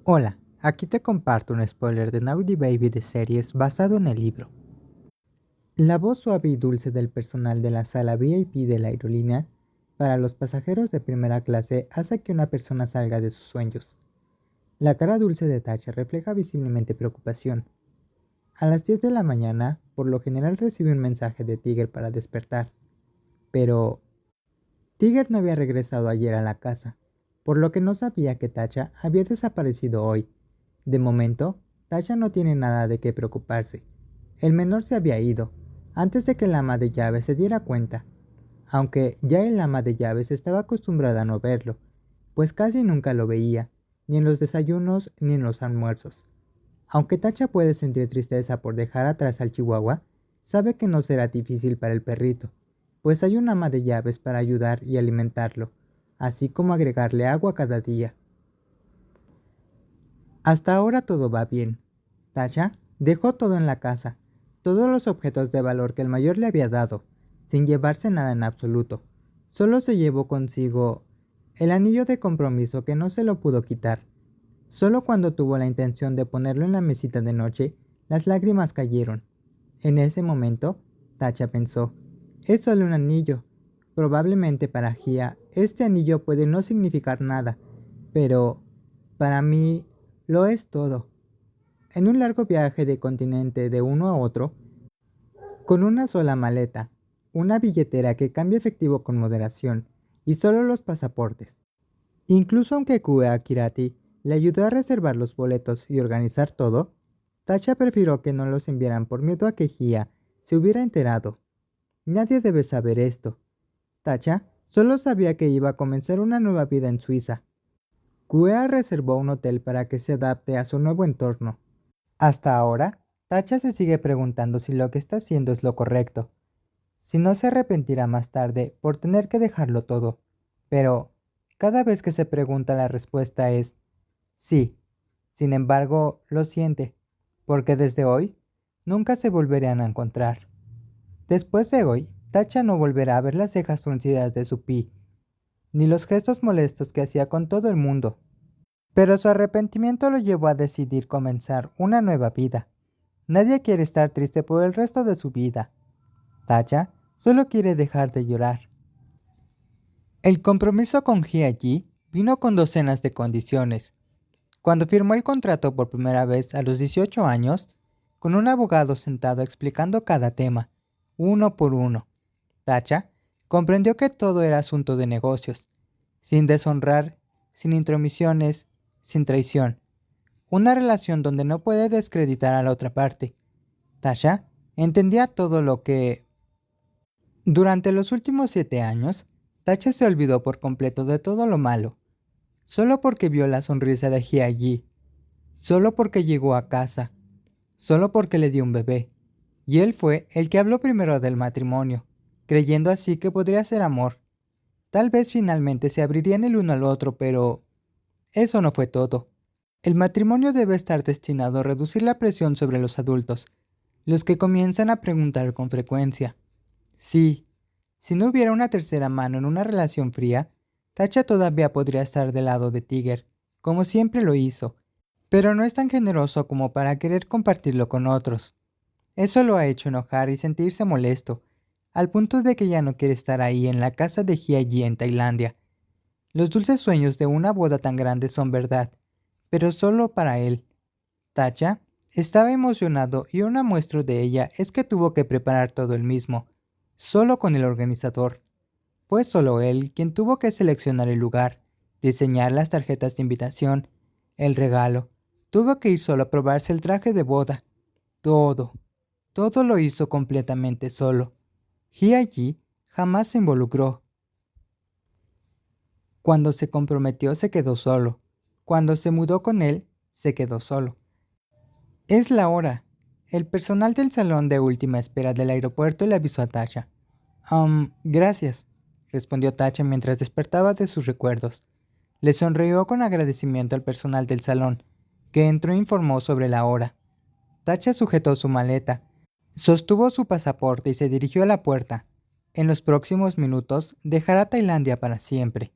Hola, aquí te comparto un spoiler de Naughty Baby de series basado en el libro. La voz suave y dulce del personal de la sala VIP de la aerolínea para los pasajeros de primera clase hace que una persona salga de sus sueños. La cara dulce de Tasha refleja visiblemente preocupación. A las 10 de la mañana, por lo general recibe un mensaje de Tiger para despertar, pero Tiger no había regresado ayer a la casa, por lo que no sabía que Tasha había desaparecido hoy. De momento, Tasha no tiene nada de qué preocuparse. El menor se había ido, antes de que el ama de llaves se diera cuenta, aunque ya el ama de llaves estaba acostumbrada a no verlo, pues casi nunca lo veía, ni en los desayunos ni en los almuerzos. Aunque Tasha puede sentir tristeza por dejar atrás al chihuahua, sabe que no será difícil para el perrito, pues hay un ama de llaves para ayudar y alimentarlo, así como agregarle agua cada día. Hasta ahora todo va bien. Tasha dejó todo en la casa, todos los objetos de valor que el mayor le había dado, sin llevarse nada en absoluto. Solo se llevó consigo el anillo de compromiso que no se lo pudo quitar. Solo cuando tuvo la intención de ponerlo en la mesita de noche, las lágrimas cayeron. En ese momento, Tasha pensó, es solo un anillo. Probablemente para Gia este anillo puede no significar nada, pero para mí lo es todo. En un largo viaje de continente de uno a otro, con una sola maleta, una billetera que cambia efectivo con moderación y solo los pasaportes. Incluso aunque Kue Kirati le ayudó a reservar los boletos y organizar todo, Tasha prefirió que no los enviaran por miedo a que Gia se hubiera enterado. Nadie debe saber esto. Tasha solo sabía que iba a comenzar una nueva vida en Suiza. Kue reservó un hotel para que se adapte a su nuevo entorno. Hasta ahora, Tasha se sigue preguntando si lo que está haciendo es lo correcto, si no se arrepentirá más tarde por tener que dejarlo todo. Pero cada vez que se pregunta la respuesta es sí. Sin embargo, lo siente, porque desde hoy nunca se volverán a encontrar. Después de hoy, Tasha no volverá a ver las cejas fruncidas de su Pi, ni los gestos molestos que hacía con todo el mundo. Pero su arrepentimiento lo llevó a decidir comenzar una nueva vida. Nadie quiere estar triste por el resto de su vida. Tasha solo quiere dejar de llorar. El compromiso con Hye-ji vino con docenas de condiciones. Cuando firmó el contrato por primera vez a los 18 años, con un abogado sentado explicando cada tema, uno por uno, Tasha comprendió que todo era asunto de negocios, sin deshonrar, sin intromisiones, sin traición. Una relación donde no puede descreditar a la otra parte. Tasha entendía todo lo que... Durante los últimos 7 años, Tasha se olvidó por completo de todo lo malo, solo porque vio la sonrisa de Hye-ji, solo porque llegó a casa, solo porque le dio un bebé. Y él fue el que habló primero del matrimonio, creyendo así que podría ser amor. Tal vez finalmente se abrirían el uno al otro, pero eso no fue todo. El matrimonio debe estar destinado a reducir la presión sobre los adultos, los que comienzan a preguntar con frecuencia. Sí, si no hubiera una tercera mano en una relación fría, Tasha todavía podría estar del lado de Tiger, como siempre lo hizo, pero no es tan generoso como para querer compartirlo con otros. Eso lo ha hecho enojar y sentirse molesto, al punto de que ya no quiere estar ahí en la casa de Hye-ji en Tailandia. Los dulces sueños de una boda tan grande son verdad, pero solo para él. Tasha estaba emocionado y una muestra de ella es que tuvo que preparar todo él mismo, solo con el organizador. Fue solo él quien tuvo que seleccionar el lugar, diseñar las tarjetas de invitación, el regalo. Tuvo que ir solo a probarse el traje de boda. Todo lo hizo completamente solo. Hye-ji jamás se involucró. Cuando se comprometió se quedó solo. Cuando se mudó con él, se quedó solo. Es la hora. El personal del salón de última espera del aeropuerto le avisó a Tasha. Gracias, respondió Tasha mientras despertaba de sus recuerdos. Le sonrió con agradecimiento al personal del salón, que entró e informó sobre la hora. Tasha sujetó su maleta, sostuvo su pasaporte y se dirigió a la puerta. En los próximos minutos dejará Tailandia para siempre.